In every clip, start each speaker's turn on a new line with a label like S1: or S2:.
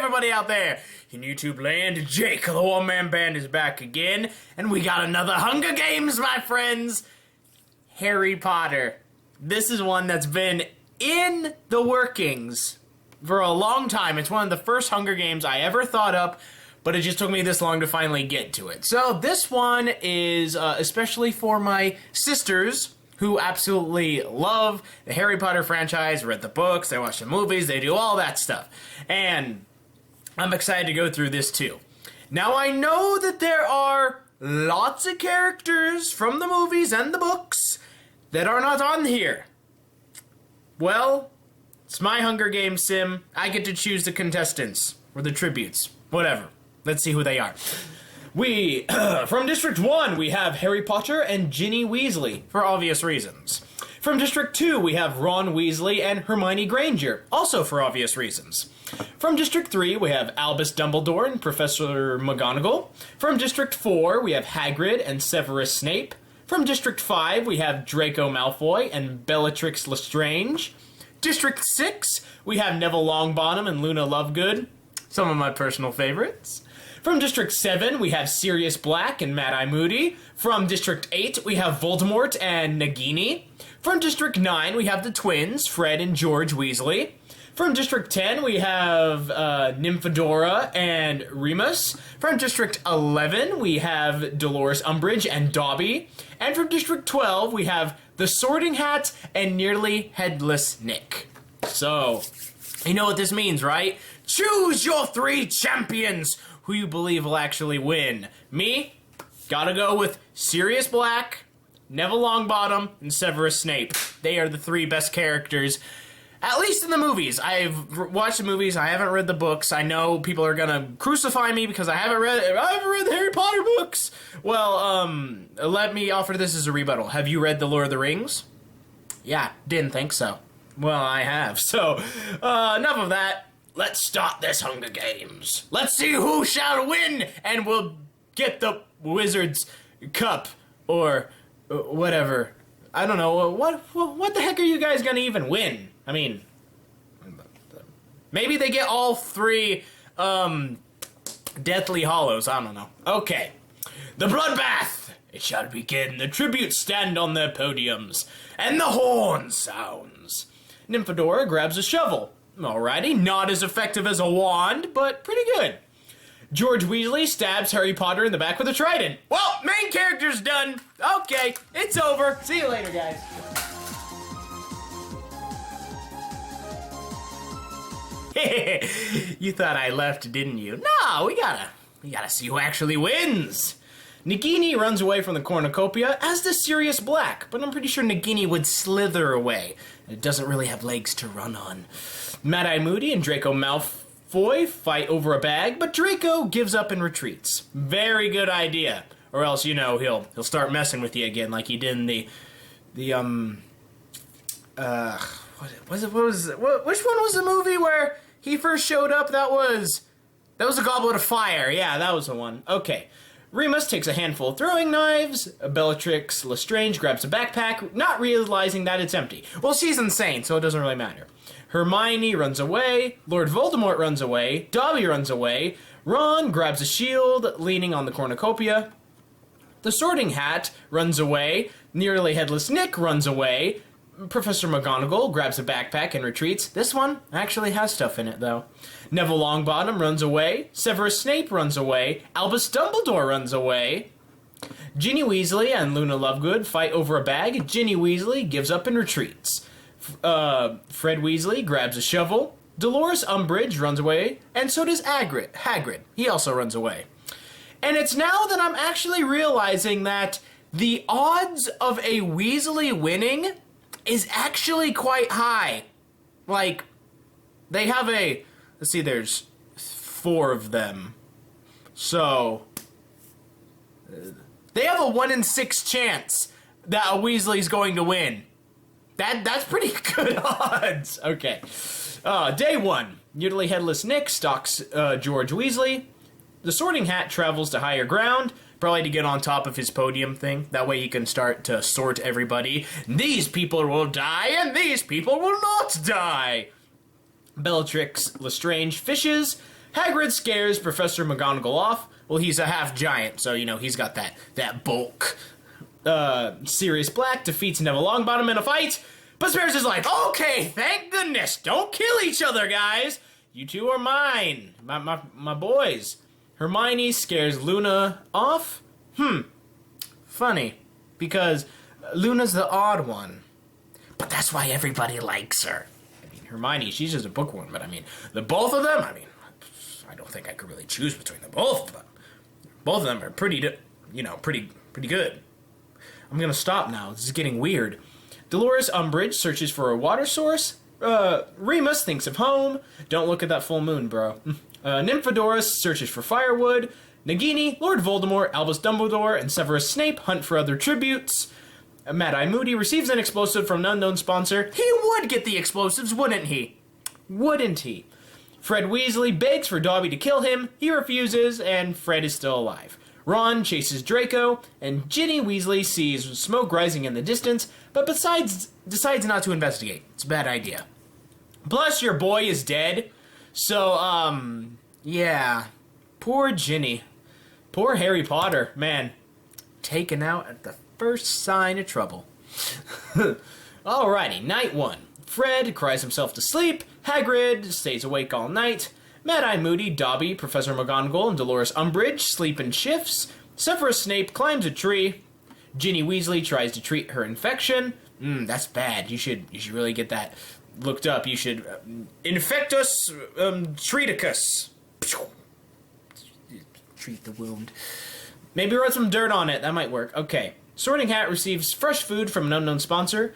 S1: everybody out there in YouTube land. Jake, the OneManBand, is back again, and we got another Hunger Games, my friends. Harry Potter. This is one that's been in the workings for a long time. It's one of the first Hunger Games I ever thought up, but it just took me this long to finally get to it. So this one is especially for my sisters, who absolutely love the Harry Potter franchise, read the books, they watch the movies, they do all that stuff. And I'm excited to go through this too. Now I know that there are lots of characters from the movies and the books that are not on here. Well, it's my Hunger Games sim. I get to choose the contestants, or the tributes, whatever. Let's see who they are. We, from District 1, we have Harry Potter and Ginny Weasley, for obvious reasons. From District 2, we have Ron Weasley and Hermione Granger, also for obvious reasons. From District 3, we have Albus Dumbledore and Professor McGonagall. From District 4, we have Hagrid and Severus Snape. From District 5, we have Draco Malfoy and Bellatrix Lestrange. District 6, we have Neville Longbottom and Luna Lovegood, some of my personal favorites. From District 7, we have Sirius Black and Mad-Eye Moody. From District 8, we have Voldemort and Nagini. From District 9, we have the twins, Fred and George Weasley. From District 10, we have Nymphadora and Remus. From District 11, we have Dolores Umbridge and Dobby. And from District 12, we have the Sorting Hat and Nearly Headless Nick. So, you know what this means, right? Choose your 3 champions who you believe will actually win. Me? Gotta go with Sirius Black, Neville Longbottom, and Severus Snape. They are the 3 best characters, at least in the movies. I've watched the movies, I haven't read the books. I know people are gonna crucify me because I haven't read the Harry Potter books. Well, let me offer this as a rebuttal. Have you read The Lord of the Rings? Yeah, didn't think so. Well, I have. So, enough of that. Let's start this Hunger Games. Let's see who shall win, and we'll get the Wizard's Cup, or whatever. I don't know, what the heck are you guys gonna even win? I mean, maybe they get all 3, Deathly Hollows, I don't know. Okay, the bloodbath, it shall begin. The tributes stand on their podiums, and the horn sounds. Nymphadora grabs a shovel. Alrighty, not as effective as a wand, but pretty good. George Weasley stabs Harry Potter in the back with a trident. Well, main character's done. Okay, it's over. See you later, guys. You thought I left, didn't you? No, we gotta see who actually wins. Nagini runs away from the cornucopia, as does Sirius Black, but I'm pretty sure Nagini would slither away. It doesn't really have legs to run on. Mad-Eye Moody and Draco Malfoy fight over a bag, but Draco gives up and retreats. Very good idea. Or else, you know, he'll start messing with you again like he did in which one was the movie where he first showed up? That was a Goblet of Fire. Yeah, that was the one. Okay. Remus takes a handful of throwing knives. Bellatrix Lestrange grabs a backpack, not realizing that it's empty. Well, she's insane, so it doesn't really matter. Hermione runs away. Lord Voldemort runs away. Dobby runs away. Ron grabs a shield, leaning on the cornucopia. The Sorting Hat runs away. Nearly Headless Nick runs away. Professor McGonagall grabs a backpack and retreats. This one actually has stuff in it, though. Neville Longbottom runs away. Severus Snape runs away. Albus Dumbledore runs away. Ginny Weasley and Luna Lovegood fight over a bag. Ginny Weasley gives up and retreats. Fred Weasley grabs a shovel. Dolores Umbridge runs away, and so does Hagrid. He also runs away. And it's now that I'm actually realizing that the odds of a Weasley winning is actually quite high. Like, they have let's see, there's 4 of them. So, they have a 1 in 6 chance that a Weasley's going to win. That's pretty good odds. Okay. Day 1. Nearly Headless Nick stalks George Weasley. The Sorting Hat travels to higher ground, probably to get on top of his podium thing. That way he can start to sort everybody. These people will die, and these people will not die. Bellatrix Lestrange fishes. Hagrid scares Professor McGonagall off. Well, he's a half giant, so, you know, he's got that bulk. Sirius Black defeats Neville Longbottom in a fight. But Sparrows is like, okay, thank goodness. Don't kill each other, guys. You two are mine. My boys. Hermione scares Luna off. Funny. Because Luna's the odd one. But that's why everybody likes her. I mean, Hermione, she's just a bookworm. But I mean, the both of them, I mean, I don't think I could really choose between the both of them. Both of them are pretty good. I'm gonna stop now. This is getting weird. Dolores Umbridge searches for a water source. Remus thinks of home. Don't look at that full moon, bro. Nymphadora searches for firewood. Nagini, Lord Voldemort, Albus Dumbledore, and Severus Snape hunt for other tributes. Mad-Eye Moody receives an explosive from an unknown sponsor. He would get the explosives, wouldn't he? Wouldn't he? Fred Weasley begs for Dobby to kill him. He refuses, and Fred is still alive. Ron chases Draco, and Ginny Weasley sees smoke rising in the distance, but decides not to investigate. It's a bad idea. Plus, your boy is dead. So, yeah. Poor Ginny. Poor Harry Potter. Man, taken out at the first sign of trouble. Alrighty, night 1. Fred cries himself to sleep. Hagrid stays awake all night. Mad-Eye Moody, Dobby, Professor McGonagall, and Dolores Umbridge sleep in shifts. Severus Snape climbs a tree. Ginny Weasley tries to treat her infection. That's bad. You should really get that looked up. You should infectus treaticus. Treat the wound. Maybe rub some dirt on it. That might work. Okay. Sorting Hat receives fresh food from an unknown sponsor.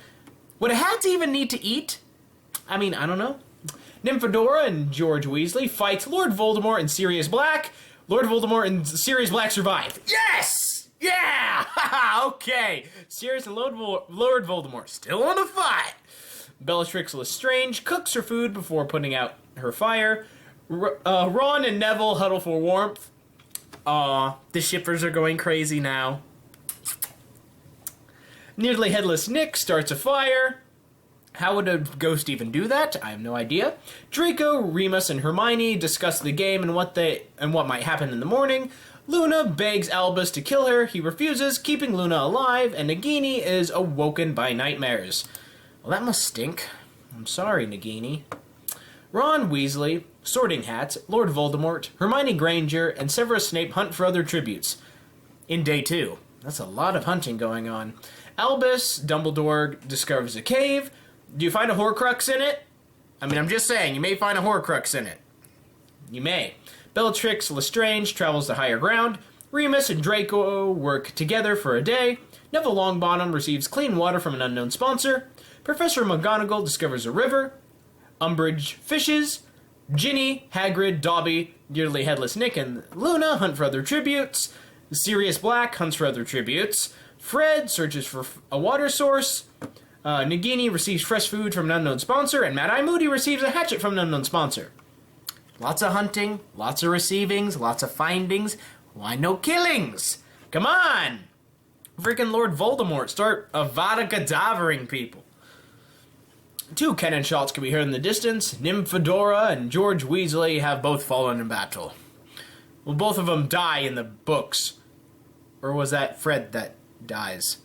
S1: Would a hat even need to eat? I mean, I don't know. Nymphadora and George Weasley fight Lord Voldemort and Sirius Black. Lord Voldemort and Sirius Black survive. Yes! Yeah! Okay. Sirius and Lord Voldemort still on a fight. Bellatrix Lestrange cooks her food before putting out her fire. Ron and Neville huddle for warmth. The shippers are going crazy now. Nearly Headless Nick starts a fire. How would a ghost even do that? I have no idea. Draco, Remus, and Hermione discuss the game and what might happen in the morning. Luna begs Albus to kill her. He refuses, keeping Luna alive, and Nagini is awoken by nightmares. Well, that must stink. I'm sorry, Nagini. Ron Weasley, Sorting Hat, Lord Voldemort, Hermione Granger, and Severus Snape hunt for other tributes. In day 2. That's a lot of hunting going on. Albus Dumbledore discovers a cave. Do you find a Horcrux in it? I mean, I'm just saying, you may find a Horcrux in it. You may. Bellatrix Lestrange travels to higher ground. Remus and Draco work together for a day. Neville Longbottom receives clean water from an unknown sponsor. Professor McGonagall discovers a river. Umbridge fishes. Ginny, Hagrid, Dobby, Nearly Headless Nick, and Luna hunt for other tributes. Sirius Black hunts for other tributes. Fred searches for a water source. Nagini receives fresh food from an unknown sponsor, and Mad-Eye Moody receives a hatchet from an unknown sponsor. Lots of hunting, lots of receivings, lots of findings. Why no killings? Come on! Freaking Lord Voldemort, start Avada Kedavering people. 2 cannon shots can be heard in the distance. Nymphadora and George Weasley have both fallen in battle. Well, both of them die in the books. Or was that Fred that dies?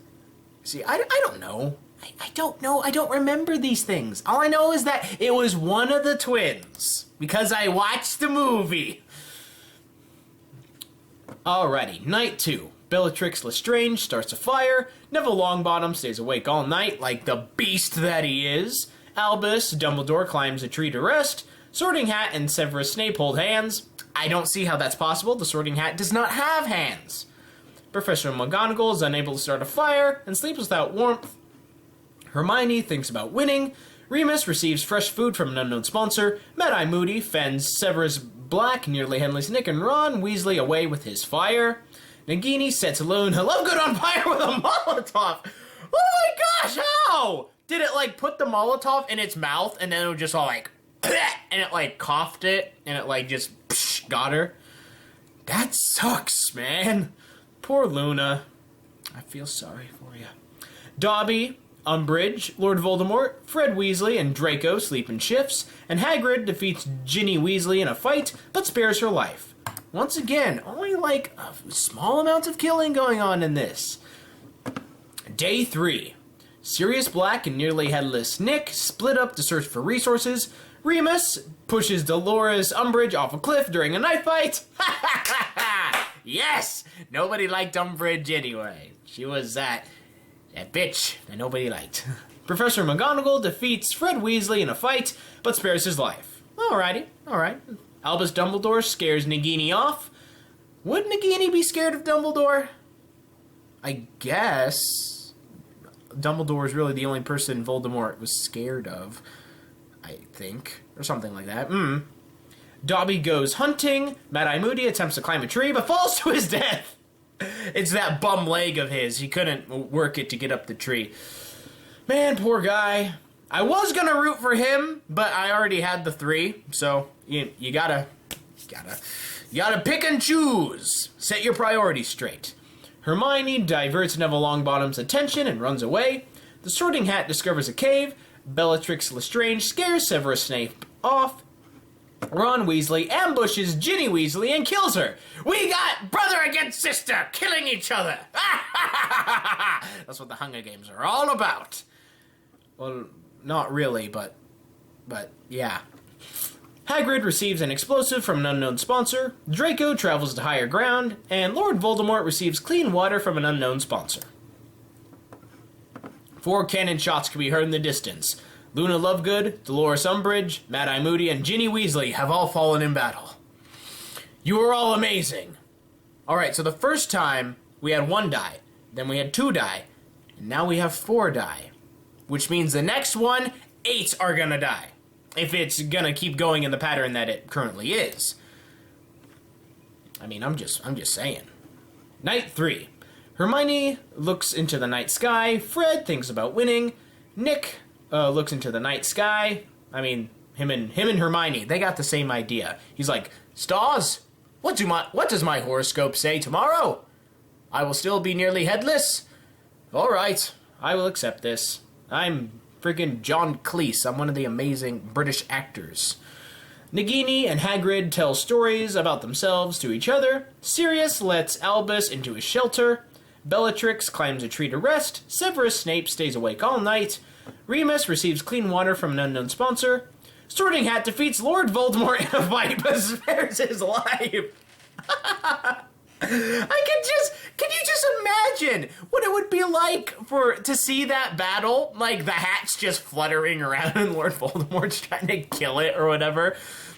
S1: See, I don't know. I don't know. I don't remember these things. All I know is that it was one of the twins. Because I watched the movie. Alrighty, night 2. Bellatrix Lestrange starts a fire. Neville Longbottom stays awake all night like the beast that he is. Albus Dumbledore climbs a tree to rest. Sorting Hat and Severus Snape hold hands. I don't see how that's possible. The Sorting Hat does not have hands. Professor McGonagall is unable to start a fire and sleeps without warmth. Hermione thinks about winning. Remus receives fresh food from an unknown sponsor. Mad-Eye Moody fends Severus Black, Nearly Headless Nick, and Ron Weasley away with his fire. Nagini sets Luna Lovegood on fire with a Molotov. Oh my gosh, how? Did it, like, put the Molotov in its mouth and then it was just all like, and it, like, coughed it and it, like, just got her? That sucks, man. Poor Luna. I feel sorry for you. Dobby Umbridge, Lord Voldemort, Fred Weasley, and Draco sleep in shifts, and Hagrid defeats Ginny Weasley in a fight, but spares her life. Once again, only like a small amounts of killing going on in this. Day 3. Sirius Black and Nearly Headless Nick split up to search for resources. Remus pushes Dolores Umbridge off a cliff during a knife fight. Yes! Nobody liked Umbridge anyway. She was that bitch that nobody liked. Professor McGonagall defeats Fred Weasley in a fight, but spares his life. Alrighty, alright. Albus Dumbledore scares Nagini off. Would Nagini be scared of Dumbledore? I guess. Dumbledore is really the only person Voldemort was scared of, I think. Or something like that. Dobby goes hunting. Mad-Eye Moody attempts to climb a tree, but falls to his death. It's that bum leg of his. He couldn't work it to get up the tree. Man, poor guy. I was gonna root for him, but I already had the 3, so you gotta pick and choose. Set your priorities straight. Hermione diverts Neville Longbottom's attention and runs away. The Sorting Hat discovers a cave. Bellatrix Lestrange scares Severus Snape off. Ron Weasley ambushes Ginny Weasley and kills her. We got brother against sister killing each other. That's what the Hunger Games are all about. Well, not really, but yeah. Hagrid receives an explosive from an unknown sponsor. Draco travels to higher ground, and Lord Voldemort receives clean water from an unknown sponsor. 4 cannon shots can be heard in the distance. Luna Lovegood, Dolores Umbridge, Mad-Eye Moody, and Ginny Weasley have all fallen in battle. You are all amazing. Alright, so the first time we had 1 die, then we had 2 die, and now we have 4 die. Which means the next one, 8 are gonna die. If it's gonna keep going in the pattern that it currently is. I mean, I'm just saying. Night 3. Hermione looks into the night sky. Fred thinks about winning. Nick looks into the night sky. I mean, him and Hermione, they got the same idea. He's like, stars, what does my horoscope say tomorrow? I will still be nearly headless? Alright, I will accept this. I'm freaking John Cleese. I'm one of the amazing British actors. Nagini and Hagrid tell stories about themselves to each other. Sirius lets Albus into his shelter. Bellatrix climbs a tree to rest. Severus Snape stays awake all night. Remus receives clean water from an unknown sponsor. Sorting Hat defeats Lord Voldemort in a fight but spares his life. Can you just imagine what it would be like to see that battle? Like, the hat's just fluttering around and Lord Voldemort's trying to kill it or whatever.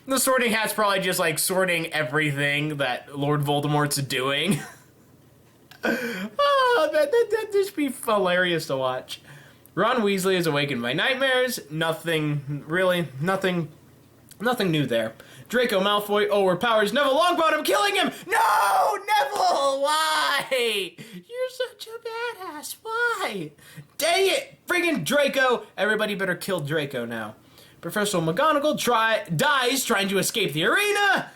S1: The Sorting Hat's probably just, like, sorting everything that Lord Voldemort's doing. Oh, that'd just be hilarious to watch. Ron Weasley is awakened by nightmares. Nothing new there. Draco Malfoy overpowers Neville Longbottom, killing him! No! Neville! Why? You're such a badass. Why? Dang it! Friggin' Draco! Everybody better kill Draco now. Professor McGonagall dies trying to escape the arena!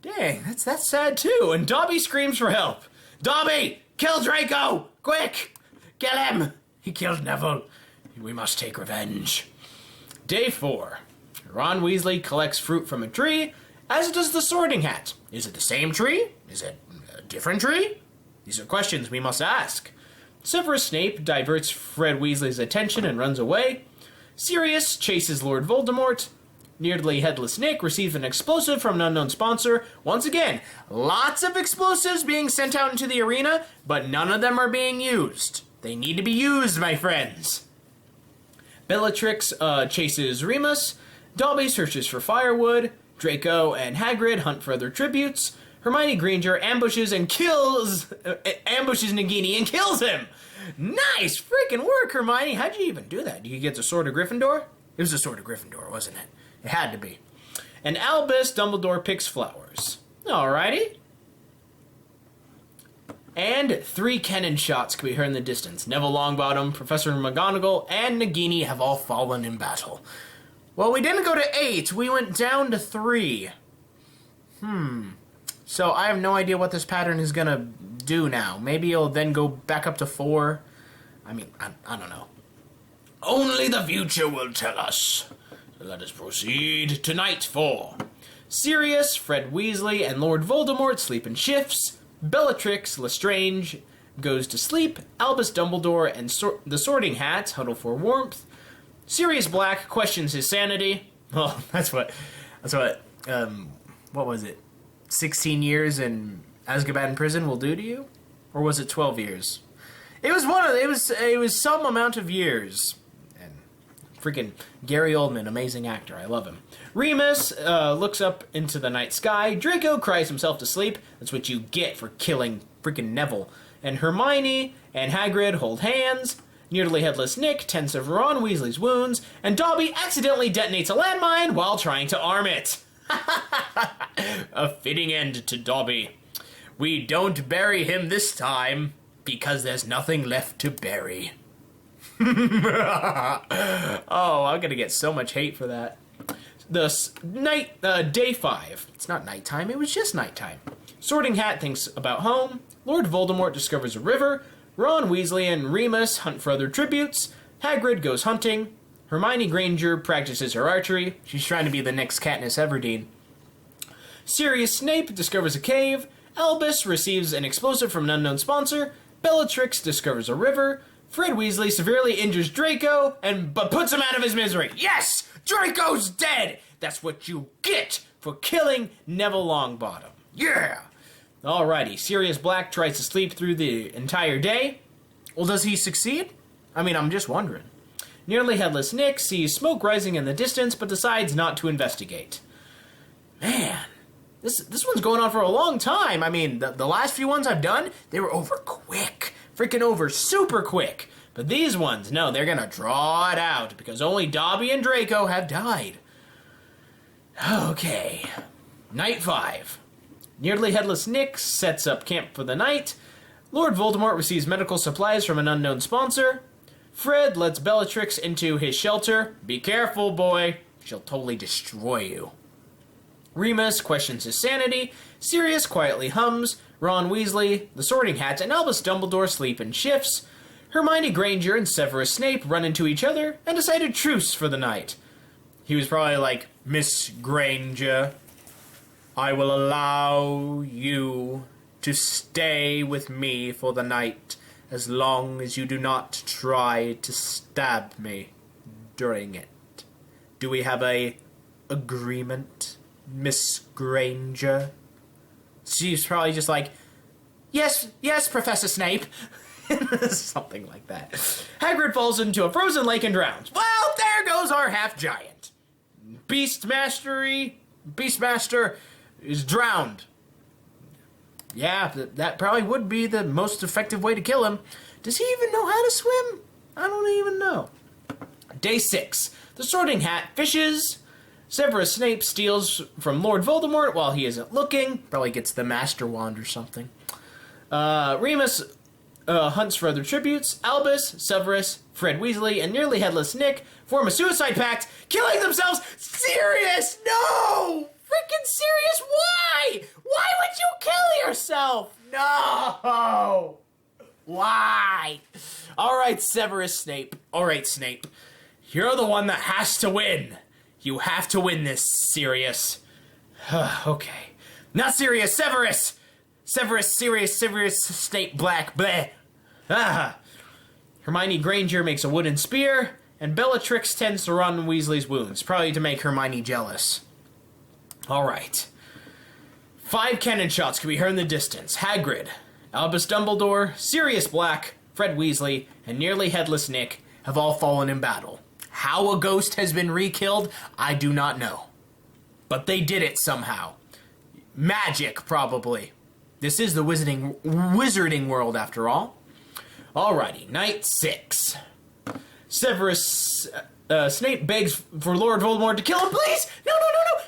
S1: Dang, that's sad too. And Dobby screams for help. Dobby! Kill Draco! Quick! Kill him! He killed Neville. We must take revenge. Day 4. Ron Weasley collects fruit from a tree, as does the Sorting Hat. Is it the same tree? Is it a different tree? These are questions we must ask. Severus Snape diverts Fred Weasley's attention and runs away. Sirius chases Lord Voldemort. Nearly Headless Nick receives an explosive from an unknown sponsor. Once again, lots of explosives being sent out into the arena, but none of them are being used. They need to be used, my friends. Bellatrix chases Remus. Dobby searches for firewood. Draco and Hagrid hunt for other tributes. Hermione Granger ambushes Nagini and kills him. Nice freaking work, Hermione. How'd you even do that? Did you get the Sword of Gryffindor? It was the Sword of Gryffindor, wasn't it? It had to be. And Albus Dumbledore picks flowers. Alrighty. And 3 cannon shots can be heard in the distance. Neville Longbottom, Professor McGonagall, and Nagini have all fallen in battle. Well, we didn't go to 8. We went down to 3. So I have no idea what this pattern is going to do now. Maybe it'll then go back up to 4. I mean, I don't know. Only the future will tell us. Let us proceed to night 4. Sirius, Fred Weasley, and Lord Voldemort sleep in shifts. Bellatrix Lestrange goes to sleep. Albus Dumbledore and the Sorting Hats huddle for warmth. Sirius Black questions his sanity. Well, that's what was it? 16 years in Azkaban prison will do to you? Or was it 12 years? It was some amount of years. And freaking Gary Oldman, amazing actor. I love him. Remus looks up into the night sky. Draco cries himself to sleep. That's what you get for killing freaking Neville. And Hermione and Hagrid hold hands. Nearly Headless Nick tends to Ron Weasley's wounds. And Dobby accidentally detonates a landmine while trying to arm it. A fitting end to Dobby. We don't bury him this time because there's nothing left to bury. Oh, I'm gonna get so much hate for that. Day 5. It's not nighttime, it was just nighttime. Sorting Hat thinks about home. Lord Voldemort discovers a river. Ron Weasley and Remus hunt for other tributes. Hagrid goes hunting. Hermione Granger practices her archery. She's trying to be the next Katniss Everdeen. Sirius Snape discovers a cave. Albus receives an explosive from an unknown sponsor. Bellatrix discovers a river. Fred Weasley severely injures Draco but puts him out of his misery. Yes! Draco's dead! That's what you get for killing Neville Longbottom. Yeah! Alrighty, Sirius Black tries to sleep through the entire day. Well, does he succeed? I mean, I'm just wondering. Nearly Headless Nick sees smoke rising in the distance, but decides not to investigate. Man, this one's going on for a long time. I mean, the last few ones I've done, they were over quick. Freaking over super quick. But these ones, no, they're gonna draw it out, because only Dobby and Draco have died. Okay. Night 5. Nearly Headless Nick sets up camp for the night. Lord Voldemort receives medical supplies from an unknown sponsor. Fred lets Bellatrix into his shelter. Be careful, boy. She'll totally destroy you. Remus questions his sanity. Sirius quietly hums. Ron Weasley, the Sorting Hats, and Albus Dumbledore sleep in shifts. Hermione Granger and Severus Snape run into each other and decide a truce for the night. He was probably like, Miss Granger, I will allow you to stay with me for the night as long as you do not try to stab me during it. Do we have a agreement, Miss Granger? She's probably just like, yes, Professor Snape. Something like that. Hagrid falls into a frozen lake and drowns. Well, there goes our half-giant. Beastmaster is drowned. Yeah, that probably would be the most effective way to kill him. Does he even know how to swim? I don't even know. Day 6. The Sorting Hat fishes. Severus Snape steals from Lord Voldemort while he isn't looking. Probably gets the Master Wand or something. Remus hunts for other tributes. Albus, Severus, Fred Weasley, and Nearly Headless Nick form a suicide pact, killing themselves. Sirius, no! Freaking Sirius, why? Why would you kill yourself? No! Why? Alright, Severus Snape. Alright, Snape. You're the one that has to win. You have to win this, Sirius. Okay. Not Sirius, Severus! Severus, Sirius, Snape, Black, bleh. Hermione Granger makes a wooden spear, and Bellatrix tends to Ron Weasley's wounds, probably to make Hermione jealous. Alright. 5 cannon shots can be heard in the distance. Hagrid, Albus Dumbledore, Sirius Black, Fred Weasley, and Nearly Headless Nick have all fallen in battle. How a ghost has been re-killed, I do not know. But they did it somehow. Magic, probably. This is the wizarding world, after all. Alrighty, night 6. Severus Snape begs for Lord Voldemort to kill him, please! No!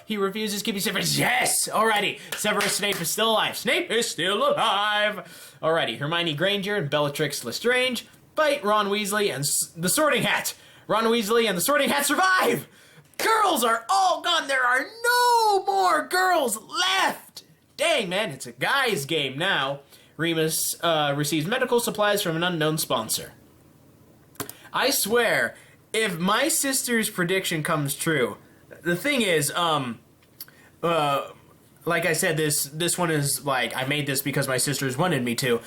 S1: He refuses, keeping Severus. Yes! Alrighty, Severus Snape is still alive. Snape is still alive! Alrighty, Hermione Granger and Bellatrix Lestrange fight Ron Weasley and the Sorting Hat. Ron Weasley and the Sorting Hat survive! Girls are all gone! There are no more girls left! Dang, man, it's a guy's game now. Remus receives medical supplies from an unknown sponsor. I swear, if my sister's prediction comes true, the thing is, like I said, this one is like, I made this because my sisters wanted me to.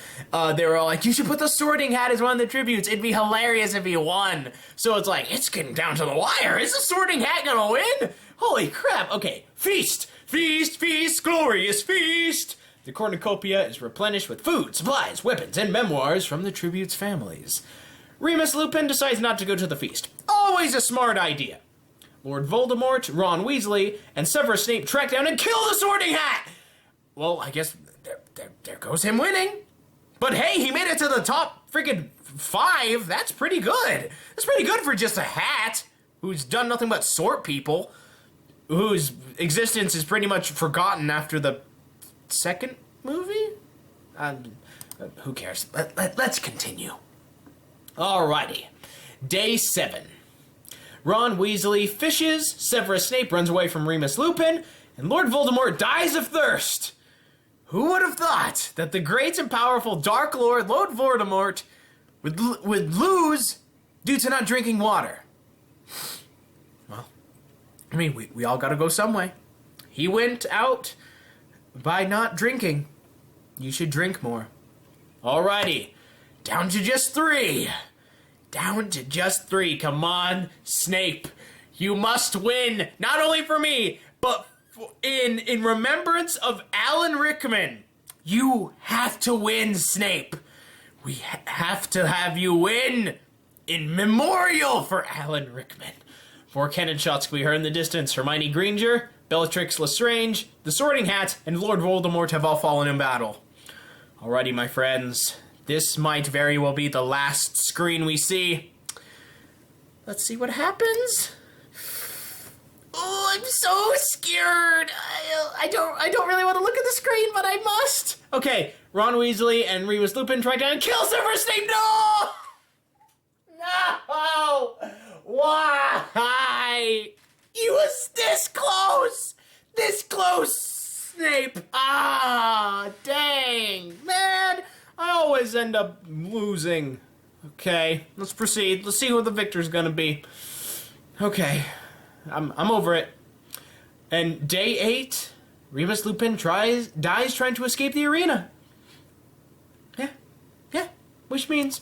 S1: They were all like, you should put the Sorting Hat as one of the tributes. It'd be hilarious if he won. So it's like, it's getting down to the wire. Is the Sorting Hat gonna win? Holy crap. Okay, feast, feast, feast, glorious feast. The cornucopia is replenished with food, supplies, weapons, and memoirs from the tribute's families. Remus Lupin decides not to go to the feast. Always a smart idea. Lord Voldemort, Ron Weasley, and Severus Snape track down and kill the Sorting Hat! Well, I guess there goes him winning. But hey, he made it to the top freaking 5. That's pretty good. That's pretty good for just a hat who's done nothing but sort people, whose existence is pretty much forgotten after the second movie? Who cares? Let's continue. Alrighty. Day 7. Ron Weasley fishes, Severus Snape runs away from Remus Lupin, and Lord Voldemort dies of thirst. Who would have thought that the great and powerful Dark Lord Voldemort would lose due to not drinking water? Well, I mean, we all gotta go some way. He went out by not drinking. You should drink more. Alrighty, down to just 3. Down to just 3. Come on, Snape. You must win. Not only for me, but in remembrance of Alan Rickman. You have to win, Snape. We have to have you win. In memorial for Alan Rickman. 4 cannon shots can be heard in the distance. Hermione Granger, Bellatrix Lestrange, the Sorting Hat, and Lord Voldemort have all fallen in battle. Alrighty, my friends. This might very well be the last screen we see. Let's see what happens. Oh, I'm so scared. I don't really want to look at the screen, but I must. Okay, Ron Weasley and Remus Lupin try to kill Severus Snape. No! No! Why? He was this close! This close, Snape. Ah, dang, man. I always end up losing. Okay, let's proceed. Let's see who the victor's gonna be. Okay, I'm over it. And day 8, Remus Lupin dies trying to escape the arena. Yeah, which can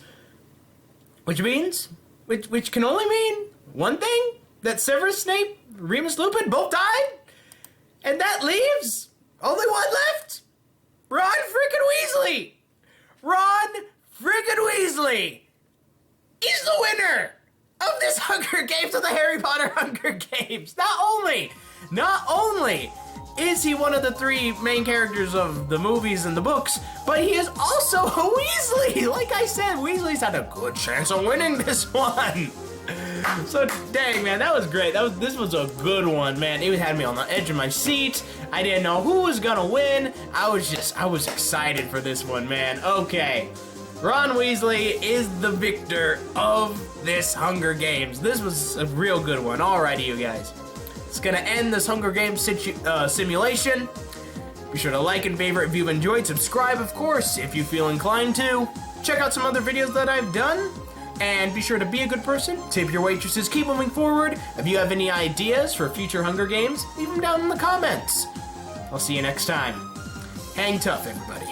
S1: only mean one thing, that Severus Snape, Remus Lupin both died, and that leaves only one left. Ron frickin' Weasley. Ron friggin' Weasley is the winner of this Hunger Games, of the Harry Potter Hunger Games. Not only is he one of the 3 main characters of the movies and the books, but he is also a Weasley. Like I said, Weasley's had a good chance of winning this one. So dang, man, that was great. This was a good one, man. It had me on the edge of my seat. I didn't know who was gonna win. I was excited for this one, man. Okay, Ron Weasley is the victor of this Hunger Games. This was a real good one. Alrighty, you guys. It's gonna end this Hunger Games simulation. Be sure to like and favorite if you've enjoyed. Subscribe, of course, if you feel inclined to. Check out some other videos that I've done. And be sure to be a good person, tip your waitresses, keep moving forward. If you have any ideas for future Hunger Games, leave them down in the comments. I'll see you next time. Hang tough, everybody.